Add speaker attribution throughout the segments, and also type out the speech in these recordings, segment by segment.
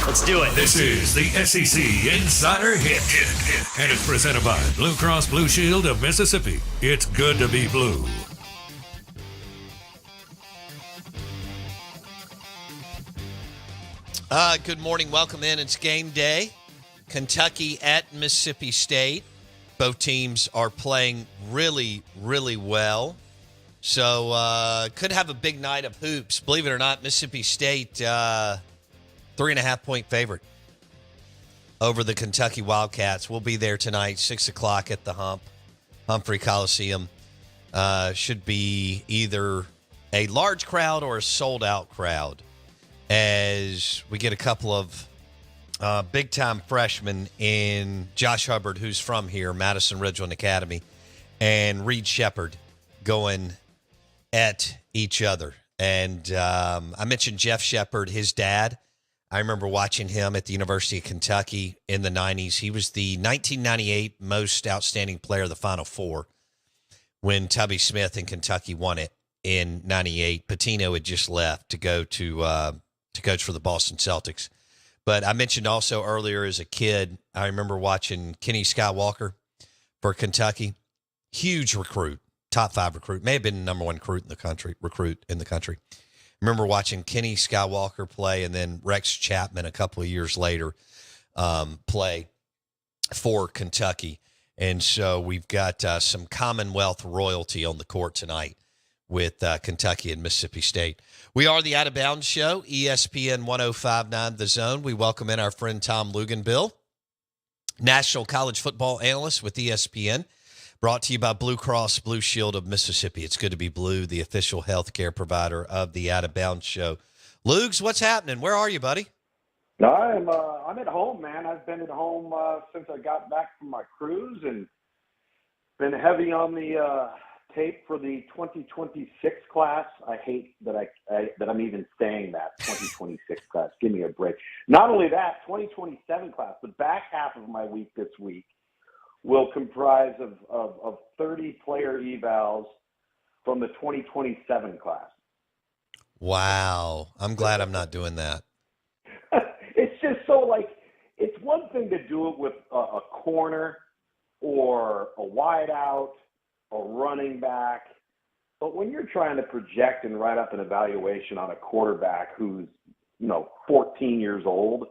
Speaker 1: Let's do it.
Speaker 2: This is the SEC Insider Hit. And it's presented by Blue Cross Blue Shield of Mississippi. It's good to be blue.
Speaker 3: Good morning. Welcome in. It's game day. Kentucky at Mississippi State. Both teams are playing really, really well. So could have a big night of hoops. Believe it or not, Mississippi State, 3.5-point favorite over the Kentucky Wildcats. We'll be there tonight, 6 o'clock at the Humphrey Coliseum. Should be either a large crowd or a sold-out crowd as we get a couple of big-time freshmen in Josh Hubbard, who's from here, Madison Ridgeland Academy, and Reed Shepherd going at each other. And I mentioned Jeff Shepherd, his dad. I remember watching him at the University of Kentucky in the 90s. He was the 1998 most outstanding player of the Final Four when Tubby Smith in Kentucky won it in 98. Pitino had just left to go to coach for the Boston Celtics. But I mentioned also earlier as a kid, I remember watching Kenny Skywalker for Kentucky. Huge recruit, top 5 recruit, may have been the number 1 recruit in the country. Remember watching Kenny Skywalker play, and then Rex Chapman a couple of years later play for Kentucky. And so we've got some Commonwealth royalty on the court tonight with Kentucky and Mississippi State. We are the Out of Bounds Show, ESPN 105.9 The Zone. We welcome in our friend Tom Luginbill, National College Football Analyst with ESPN, brought to you by Blue Cross Blue Shield of Mississippi. It's good to be blue, the official healthcare provider of the Out of Bounds Show. Lugs, what's happening? Where are you, buddy?
Speaker 4: I'm at home, man. I've been at home since I got back from my cruise and been heavy on the tape for the 2026 class. I hate that that I'm even saying that 2026 class. Give me a break. Not only that, 2027 class. The back half of my week this week will comprise of 30 player evals from the 2027 class.
Speaker 3: Wow. I'm glad I'm not doing that.
Speaker 4: It's just so it's one thing to do it with a corner or a wide out, a running back, but when you're trying to project and write up an evaluation on a quarterback who's 14 years old,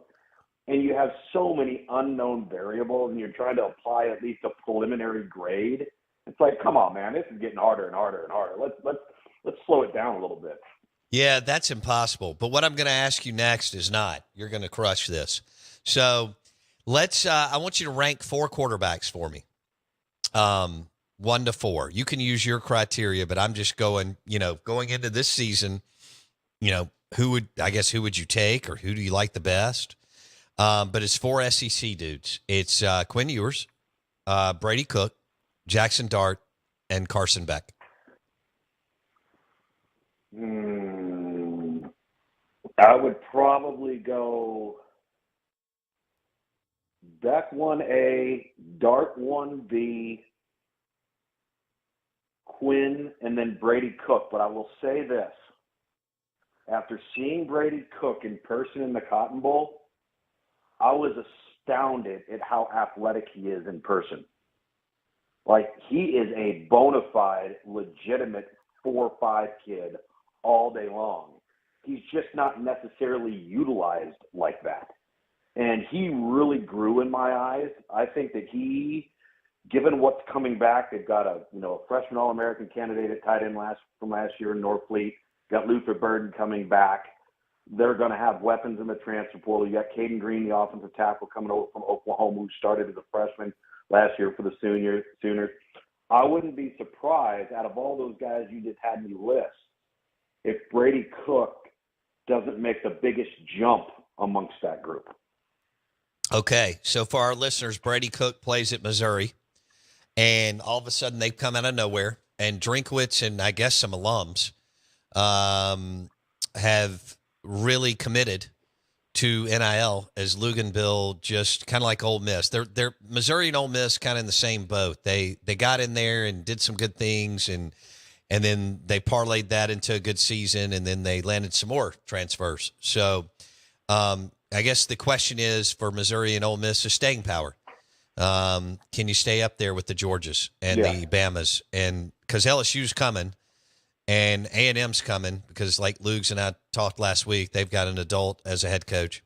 Speaker 4: and you have so many unknown variables, and you're trying to apply at least a preliminary grade, it's like, come on, man, this is getting harder and harder and harder. Let's slow it down a little bit.
Speaker 3: Yeah, that's impossible. But what I'm going to ask you next is not. You're going to crush this. So I want you to rank 4 quarterbacks for me. 1 to 4. You can use your criteria, but I'm just going into this season, who would you take, or who do you like the best? But it's 4 SEC dudes. It's Quinn Ewers, Brady Cook, Jackson Dart, and Carson Beck.
Speaker 4: I would probably go Beck 1A, Dart 1B, Quinn, and then Brady Cook. But I will say this. After seeing Brady Cook in person in the Cotton Bowl, I was astounded at how athletic he is in person. Like, he is a bona fide, legitimate 4-5 kid all day long. He's just not necessarily utilized like that. And he really grew in my eyes. I think that he, given what's coming back, they've got a freshman All-American candidate at tight end from last year in Norfleet, got Luther Burden coming back. They're going to have weapons in the transfer portal. You got Caden Green, the offensive tackle, coming over from Oklahoma, who started as a freshman last year for the Sooners. I wouldn't be surprised, out of all those guys you just had me list, if Brady Cook doesn't make the biggest jump amongst that group.
Speaker 3: Okay, so for our listeners, Brady Cook plays at Missouri, and all of a sudden they've come out of nowhere, and Drinkwitz and I guess some alums have really committed to NIL, as Luginbill, just kind of like Ole Miss. They're Missouri and Ole Miss kind of in the same boat. They got in there and did some good things, and then they parlayed that into a good season, and then they landed some more transfers. So I guess the question is for Missouri and Ole Miss is staying power. Can you stay up there with the Georgias and the Bamas? And because LSU's coming and A&M's coming, because like Lugs and I talked last week, they've got an adult as a head coach,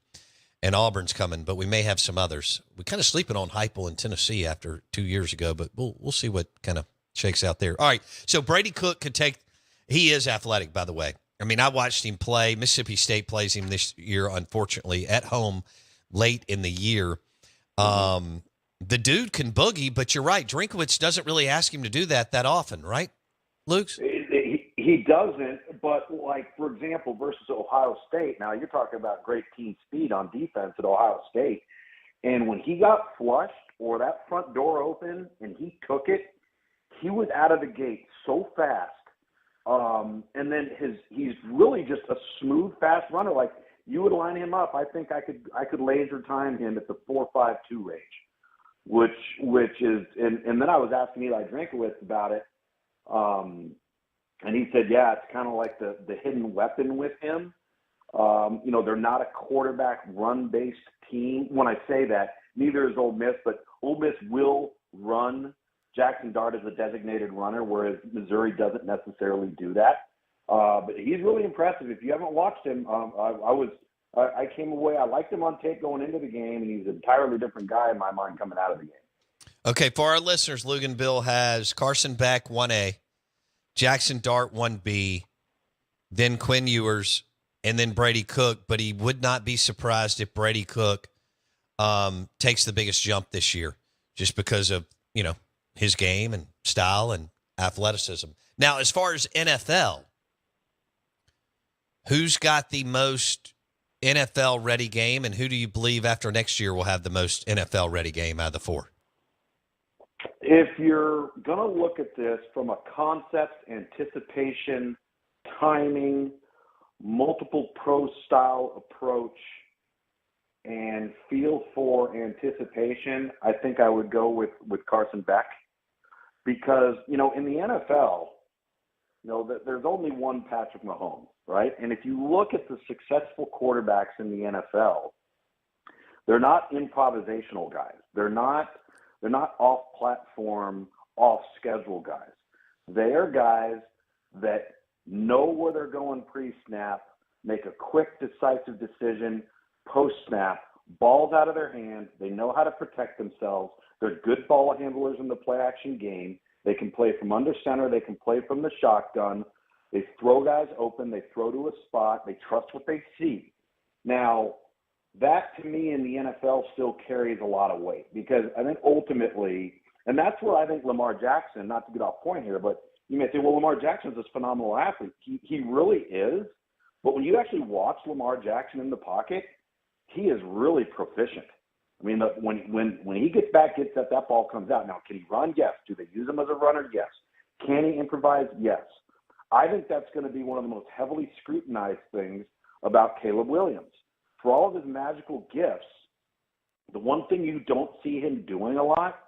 Speaker 3: and Auburn's coming, but we may have some others. We're kind of sleeping on Heupel in Tennessee after 2 years ago, but we'll see what kind of shakes out there. All right, so Brady Cook could take – he is athletic, by the way. I mean, I watched him play. Mississippi State plays him this year, unfortunately, at home late in the year. The dude can boogie, but you're right. Drinkwitz doesn't really ask him to do that often, right, Luke?
Speaker 4: He doesn't, but like, for example, versus Ohio State, now you're talking about great team speed on defense at Ohio State. And when he got flushed or that front door open and he took it, he was out of the gate so fast. And then he's really just a smooth, fast runner. Like, you would line him up. I think I could laser time him at the 4.52 range, which is, and then I was asking Eli Drinkowitz about it. And he said, yeah, it's kind of like the hidden weapon with him. They're not a quarterback run-based team. When I say that, neither is Ole Miss, but Ole Miss will run. Jackson Dart is a designated runner, whereas Missouri doesn't necessarily do that. But he's really impressive. If you haven't watched him, I came away. I liked him on tape going into the game, and he's an entirely different guy in my mind coming out of the game.
Speaker 3: Okay, for our listeners, Luginbill has Carson Beck 1A, Jackson Dart 1B, then Quinn Ewers, and then Brady Cook. But he would not be surprised if Brady Cook takes the biggest jump this year, just because of his game and style and athleticism. Now, as far as NFL, who's got the most NFL-ready game, and who do you believe after next year will have the most NFL-ready game out of the four?
Speaker 4: If you're going to look at this from a concept, anticipation, timing, multiple pro-style approach, and feel for anticipation, I think I would go with Carson Beck. Because, in the NFL, there's only one Patrick Mahomes, right? And if you look at the successful quarterbacks in the NFL, they're not improvisational guys. They're not off-platform, off-schedule guys. They are guys that know where they're going pre-snap, make a quick, decisive decision post-snap, balls out of their hands. They know how to protect themselves. They're good ball handlers in the play-action game. They can play from under center. They can play from the shotgun. They throw guys open. They throw to a spot. They trust what they see. Now, that to me in the NFL still carries a lot of weight because I think ultimately, and that's where I think Lamar Jackson, not to get off point here, but you may say, well, Lamar Jackson's this phenomenal athlete. He really is. But when you actually watch Lamar Jackson in the pocket, he is really proficient. I mean, when he gets back, gets that ball comes out. Now, can he run? Yes. Do they use him as a runner? Yes. Can he improvise? Yes. I think that's going to be one of the most heavily scrutinized things about Caleb Williams. For all of his magical gifts, the one thing you don't see him doing a lot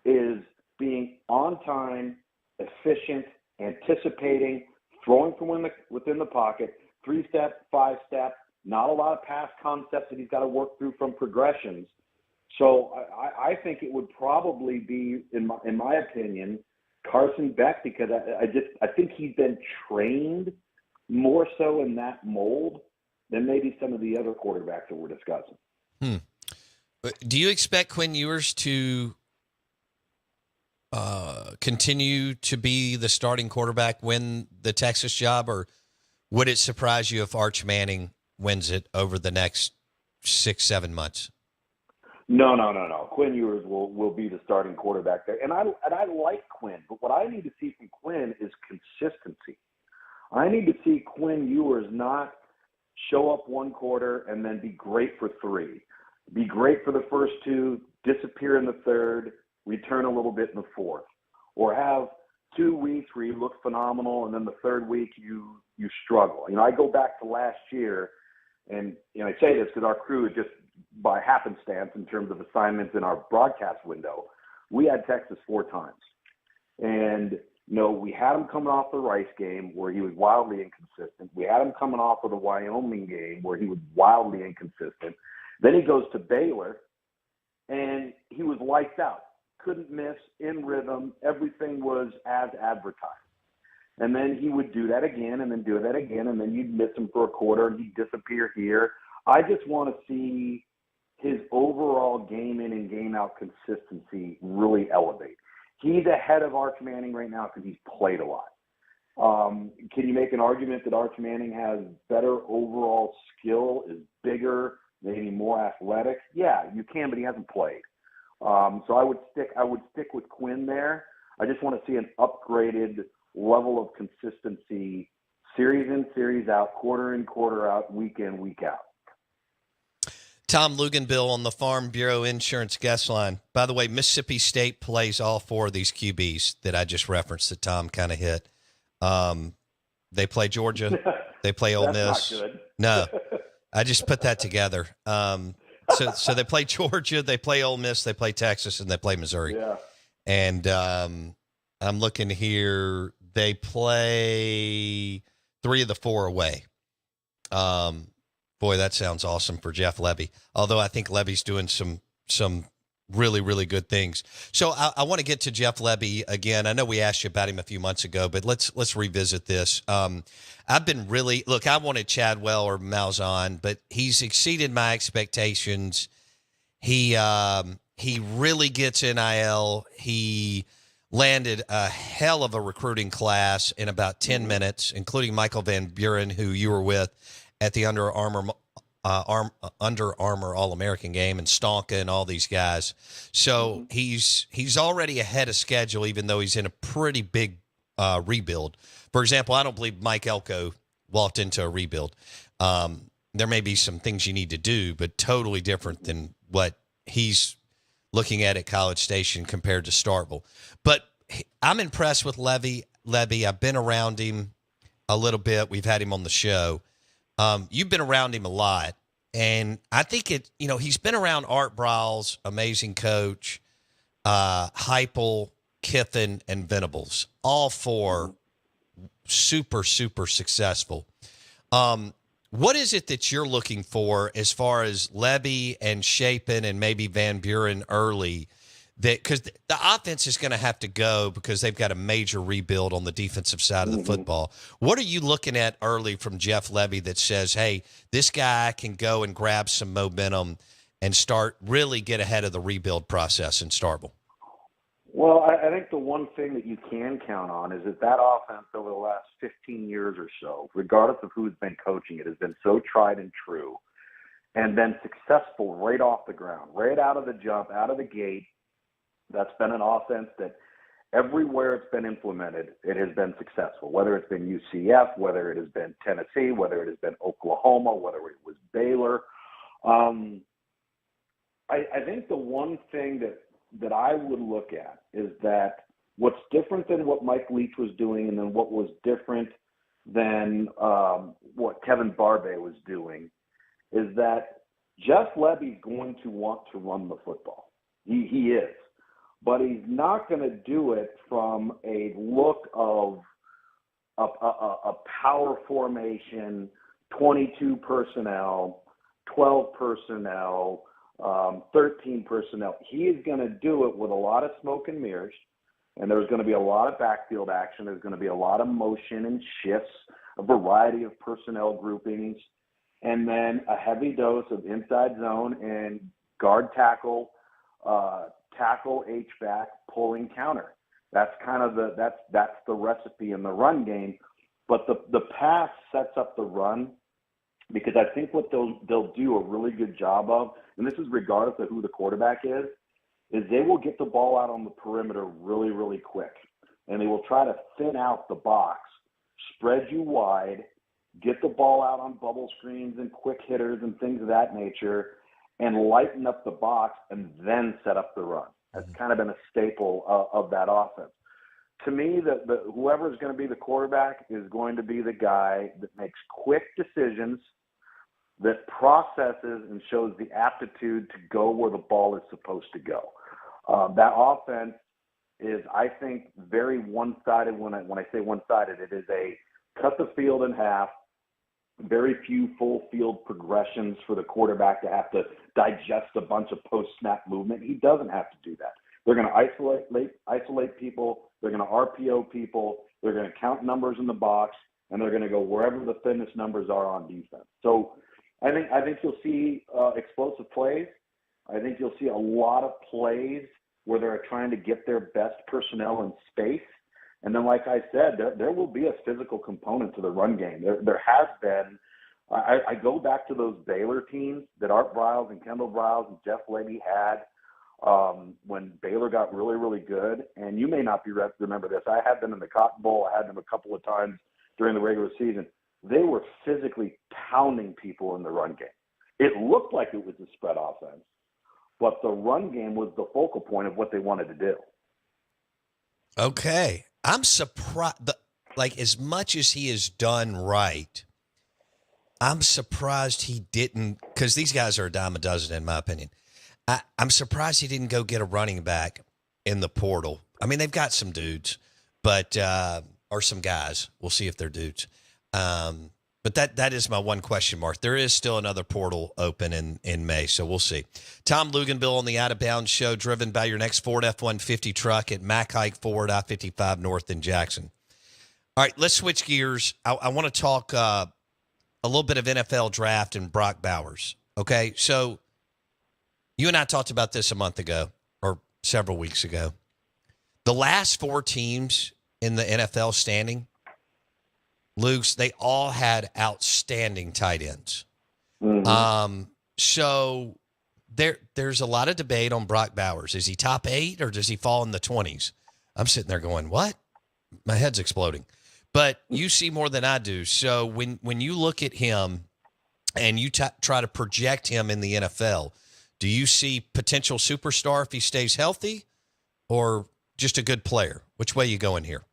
Speaker 4: is being on time, efficient, anticipating, throwing from within the pocket, 3-step, 5-step, not a lot of pass concepts that he's got to work through from progressions. So I think it would probably be, in my opinion, Carson Beck, because I think he's been trained more so in that mold than maybe some of the other quarterbacks that we're discussing.
Speaker 3: Do you expect Quinn Ewers to continue to be the starting quarterback, win the Texas job, or would it surprise you if Arch Manning wins it over the next 6-7 months?
Speaker 4: No. Quinn Ewers will be the starting quarterback there. And I like Quinn, but what I need to see from Quinn is consistency. I need to see Quinn Ewers not show up one quarter and then be great for 3. Be great for the first 2, disappear in the third, return a little bit in the fourth. Or have 2 weeks where you look phenomenal and then the third week you struggle. I go back to last year, and I say this because our crew is just by happenstance in terms of assignments in our broadcast window, we had Texas 4 times. And, No, we had him coming off the Rice game where he was wildly inconsistent. We had him coming off of the Wyoming game where he was wildly inconsistent. Then he goes to Baylor, and he was lights out. Couldn't miss, in rhythm. Everything was as advertised. And then he would do that again and then do that again, and then you'd miss him for a quarter and he'd disappear here. I just want to see his overall game in and game out consistency really elevate. He's ahead of Arch Manning right now because he's played a lot. Can you make an argument that Arch Manning has better overall skill, is bigger, maybe more athletic? Yeah, you can, but he hasn't played. So I would stick with Quinn there. I just want to see an upgraded level of consistency, series in, series out, quarter in, quarter out, week in, week out.
Speaker 3: Tom Luginbill on the Farm Bureau Insurance guest line. By the way, Mississippi State plays all four of these QBs that I just referenced that Tom kind of hit. They play Georgia. They play Ole Miss.
Speaker 4: Not good.
Speaker 3: No, I just put that together. So they play Georgia, they play Ole Miss, they play Texas, and they play Missouri.
Speaker 4: Yeah.
Speaker 3: And I'm looking here. They play 3 of the 4 away. Boy, that sounds awesome for Jeff Levy. Although I think Levy's doing some really, really good things. So I want to get to Jeff Levy again. I know we asked you about him a few months ago, but let's revisit this. I've been I wanted Chadwell or Malzahn, but he's exceeded my expectations. He really gets NIL. He landed a hell of a recruiting class in about 10 minutes, including Michael Van Buren, who you were with at the Under Armour All-American game, and Stonka and all these guys. So he's already ahead of schedule, even though he's in a pretty big rebuild. For example, I don't believe Mike Elko walked into a rebuild. There may be some things you need to do, but totally different than what he's looking at College Station compared to Starkville. But I'm impressed with Levy. I've been around him a little bit. We've had him on the show. You've been around him a lot. And I think he's been around Art Briles, amazing coach, Heupel, Kiffin, and Venables, all 4 super, super successful. What is it that you're looking for as far as Levy and Shapen and maybe Van Buren early? Because the offense is going to have to go because they've got a major rebuild on the defensive side of the football. What are you looking at early from Jeff Levy that says, hey, this guy can go and grab some momentum and really get ahead of the rebuild process in Starkville?
Speaker 4: Well, I think the one thing that you can count on is that offense over the last 15 years or so, regardless of who's been coaching it, has been so tried and true and been successful right off the ground, right out of the jump, out of the gate. That's been an offense that everywhere it's been implemented, it has been successful, whether it's been UCF, whether it has been Tennessee, whether it has been Oklahoma, whether it was Baylor. I think the one thing that I would look at is that what's different than what Mike Leach was doing and then what was different than what Kevin Barbe was doing is that Jeff Levy's going to want to run the football. He is. But he's not going to do it from a look of a power formation, 22 personnel, 12 personnel, 13 personnel. He is going to do it with a lot of smoke and mirrors, and there's going to be a lot of backfield action. There's going to be a lot of motion and shifts, a variety of personnel groupings, and then a heavy dose of inside zone and guard tackle, tackle H-back, pulling counter. That's kind of that's the recipe in the run game. But the pass sets up the run because I think what they'll do a really good job of, and this is regardless of who the quarterback is they will get the ball out on the perimeter really, really quick. And they will try to thin out the box, spread you wide, get the ball out on bubble screens and quick hitters and things of that nature, and lighten up the box and then set up the run. That's kind of been a staple of that offense. To me, whoever is going to be the quarterback is going to be the guy that makes quick decisions, that processes and shows the aptitude to go where the ball is supposed to go. That offense is, I think, very one-sided. When I say one-sided, it is a cut the field in half, very few full field progressions for the quarterback to have to digest a bunch of post-snap movement. He doesn't have to do that. They're going to isolate people. They're going to RPO people. They're going to count numbers in the box, and they're going to go wherever the thinnest numbers are on defense. So I think you'll see explosive plays. I think you'll see a lot of plays where they're trying to get their best personnel in space. And then, like I said, there will be a physical component to the run game. There has been. I go back to those Baylor teams that Art Briles and Kendall Briles and Jeff Levy had when Baylor got really, really good. And you may not remember this. I had them in the Cotton Bowl. I had them a couple of times during the regular season. They were physically pounding people in the run game. It looked like it was a spread offense, but the run game was the focal point of what they wanted to do.
Speaker 3: Okay. I'm surprised, as much as he has done right, I'm surprised he didn't, because these guys are a dime a dozen, in my opinion. I'm surprised he didn't go get a running back in the portal. I mean, they've got some dudes, but or some guys. We'll see if they're dudes. But that is my one question mark. There is still another portal open in May, so we'll see. Tom Luginbill on the Out of Bounds Show, driven by your next Ford F-150 truck at Mack Hike Ford, I-55 North in Jackson. All right, let's switch gears. I want to talk a little bit of NFL draft and Brock Bowers. Okay, so you and I talked about this a month ago or several weeks ago. The last four teams in the NFL standing, Luke's, they all had outstanding tight ends. Mm-hmm. So there's a lot of debate on Brock Bowers. Is he top 8 or does he fall in the 20s? I'm sitting there going, what? My head's exploding. But you see more than I do. So when you look at him and you try to project him in the NFL, do you see potential superstar if he stays healthy or just a good player? Which way you going here?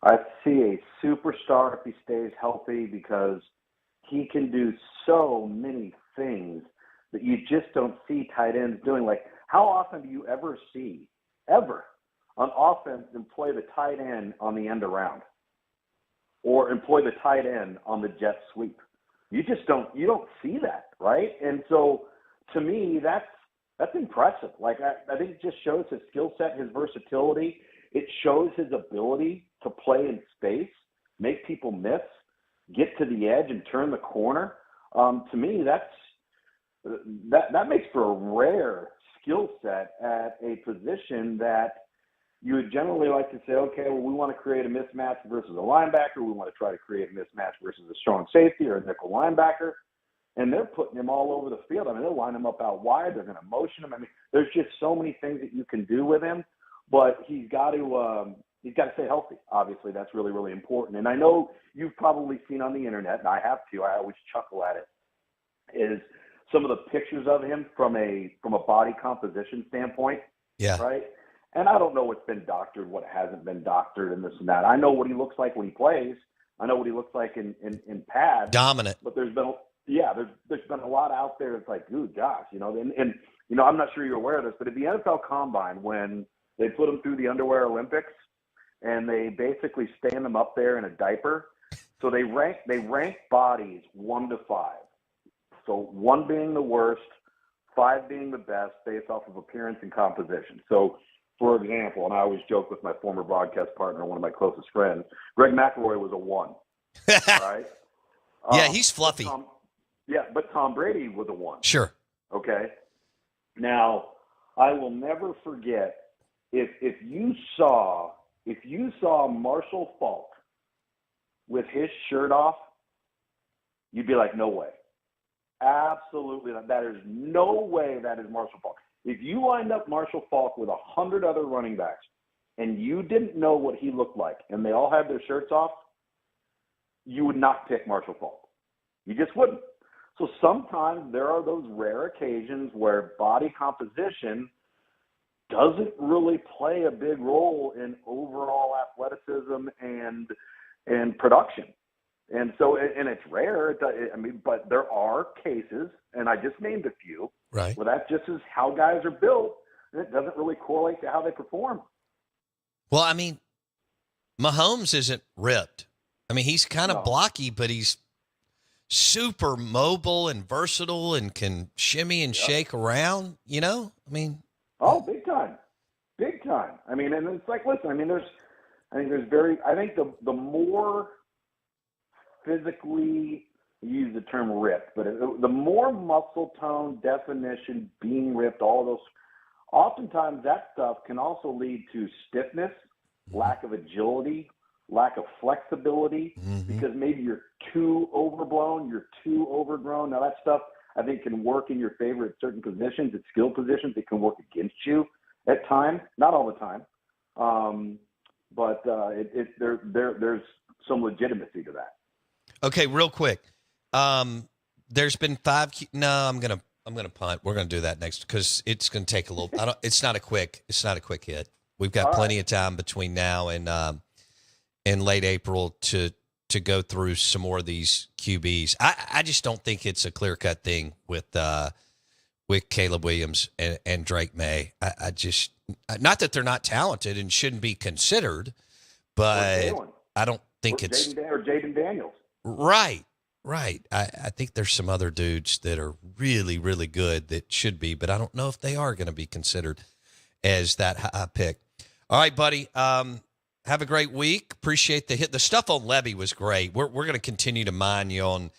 Speaker 4: I see a superstar if he stays healthy because he can do so many things that you just don't see tight ends doing. Like, how often do you ever see, an offense employ the tight end on the end around or employ the tight end on the jet sweep? You don't see that, right? And so to me, that's impressive. Like, I think it just shows his skill set, his versatility. It shows his ability to play in space, make people miss, get to the edge, and turn the corner. To me, that makes for a rare skill set at a position that you would generally like to say, okay, well, we want to create a mismatch versus a linebacker. We want to try to create a mismatch versus a strong safety or a nickel linebacker. And they're putting him all over the field. I mean, they'll line him up out wide. They're going to motion him. I mean, there's just so many things that you can do with him. But he's got to stay healthy. Obviously, that's really, really important. And I know you've probably seen on the internet, and I have too. I always chuckle at it. Is some of the pictures of him from a body composition standpoint.
Speaker 3: Yeah.
Speaker 4: Right. And I don't know what's been doctored, what hasn't been doctored, and this and that. I know what he looks like when he plays. I know what he looks like in pads.
Speaker 3: Dominant.
Speaker 4: But there's been a lot out there that's like, ooh, gosh, and I'm not sure you're aware of this, but at the NFL Combine, when they put them through the underwear Olympics, and they basically stand them up there in a diaper. So they rank bodies 1 to 5. So 1 being the worst, 5 being the best, based off of appearance and composition. So, for example, and I always joke with my former broadcast partner, one of my closest friends, Greg McElroy was a 1. Right?
Speaker 3: Yeah, he's fluffy.
Speaker 4: But Tom Brady was a 1.
Speaker 3: Sure.
Speaker 4: Okay. Now, I will never forget if you saw Marshall Faulk with his shirt off, you'd be like, no way. Absolutely not. That is no way that is Marshall Faulk. If you lined up Marshall Faulk with 100 other running backs and you didn't know what he looked like and they all had their shirts off, you would not pick Marshall Faulk. You just wouldn't. So sometimes there are those rare occasions where body composition doesn't really play a big role in overall athleticism and production. And so, and it's rare. But there are cases, and I just named a few,
Speaker 3: right,
Speaker 4: where that just is how guys are built, and it doesn't really correlate to how they perform.
Speaker 3: Well, I mean, Mahomes isn't ripped. I mean, he's kind of blocky, but he's super mobile and versatile and can shimmy and shake around, you know? I mean,
Speaker 4: oh, big time. Big time. I mean, and it's like, listen, I think the more physically, you use the term ripped, but the more muscle tone, definition, being ripped, all of those, oftentimes that stuff can also lead to stiffness, lack of agility, lack of flexibility, because maybe you're too overblown, you're too overgrown. Now that stuff I think can work in your favor at certain positions, at skill positions. It can work against you at times, not all the time, but there's some legitimacy to that.
Speaker 3: Okay, real quick. There's been 5. No, I'm gonna punt. We're gonna do that next because it's gonna take a little. It's not a quick hit. We've got plenty of time between now and late April to go through some more of these QBs. I just don't think it's a clear cut thing with Caleb Williams and Drake May. I just, not that they're not talented and shouldn't be considered, but I don't think it's
Speaker 4: Jaden Daniels.
Speaker 3: Right. I think there's some other dudes that are really, really good that should be, but I don't know if they are going to be considered as that high pick. All right, buddy. Have a great week. Appreciate the hit. The stuff on Levy was great. We're going to continue to mine you on,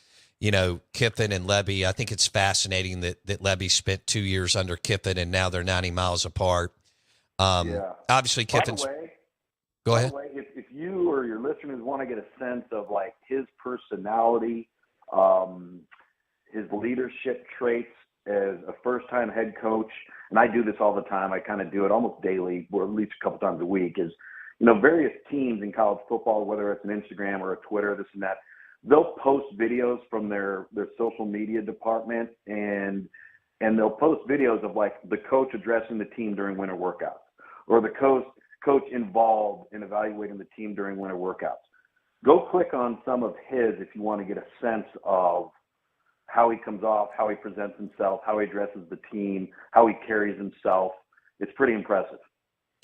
Speaker 3: Kiffin and Levy. I think it's fascinating that Levy spent 2 years under Kiffin and now they're 90 miles apart. Obviously, Kiffin's. Go ahead.
Speaker 4: By the way, if you or your listeners want to get a sense of like his personality, his leadership traits as a first-time head coach, and I do this all the time. I kind of do it almost daily, or at least a couple times a week. Is various teams in college football, whether it's an Instagram or a Twitter, this and that, they'll post videos from their social media department, and they'll post videos of like the coach addressing the team during winter workouts, or the coach involved in evaluating the team during winter workouts. Go click on some of his if you want to get a sense of how he comes off, how he presents himself, how he addresses the team, how he carries himself. It's pretty impressive.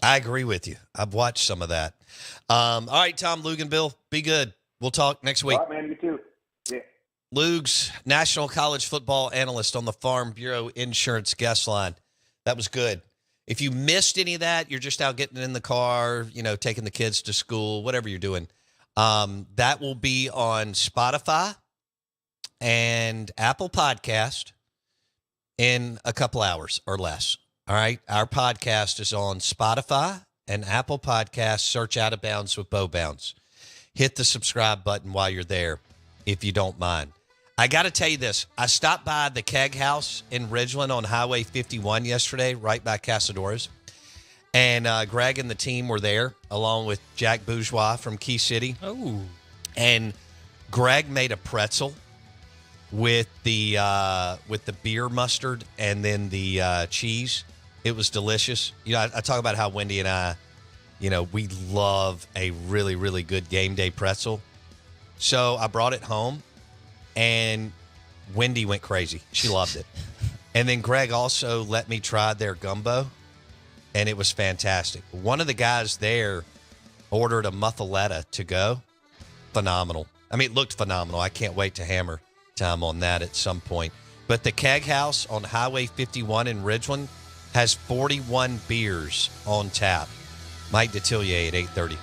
Speaker 3: I agree with you. I've watched some of that. All right, Tom Luginbill, be good. We'll talk next week.
Speaker 4: All right, man, you too. Yeah.
Speaker 3: Lugs, National College Football Analyst on the Farm Bureau Insurance Guest Line. That was good. If you missed any of that, you're just out getting in the car, taking the kids to school, whatever you're doing. That will be on Spotify and Apple Podcast in a couple hours or less. All right. Our podcast is on Spotify and Apple Podcasts. Search Out of Bounds with Bo Bounds. Hit the subscribe button while you're there, if you don't mind. I got to tell you this. I stopped by the Keg House in Ridgeland on Highway 51 yesterday, right by Casadores. And Greg and the team were there, along with Jack Bourgeois from Key City.
Speaker 1: Oh. And
Speaker 3: Greg made a pretzel with the beer mustard and then the cheese. It was delicious. I talk about how Wendy and I, we love a really, really good game day pretzel. So I brought it home, and Wendy went crazy. She loved it. And then Greg also let me try their gumbo, and it was fantastic. One of the guys there ordered a muffaletta to go. Phenomenal. I mean, it looked phenomenal. I can't wait to hammer time on that at some point. But the Keg House on Highway 51 in Ridgeland has 41 beers on tap. Mike Detillier at 8:30.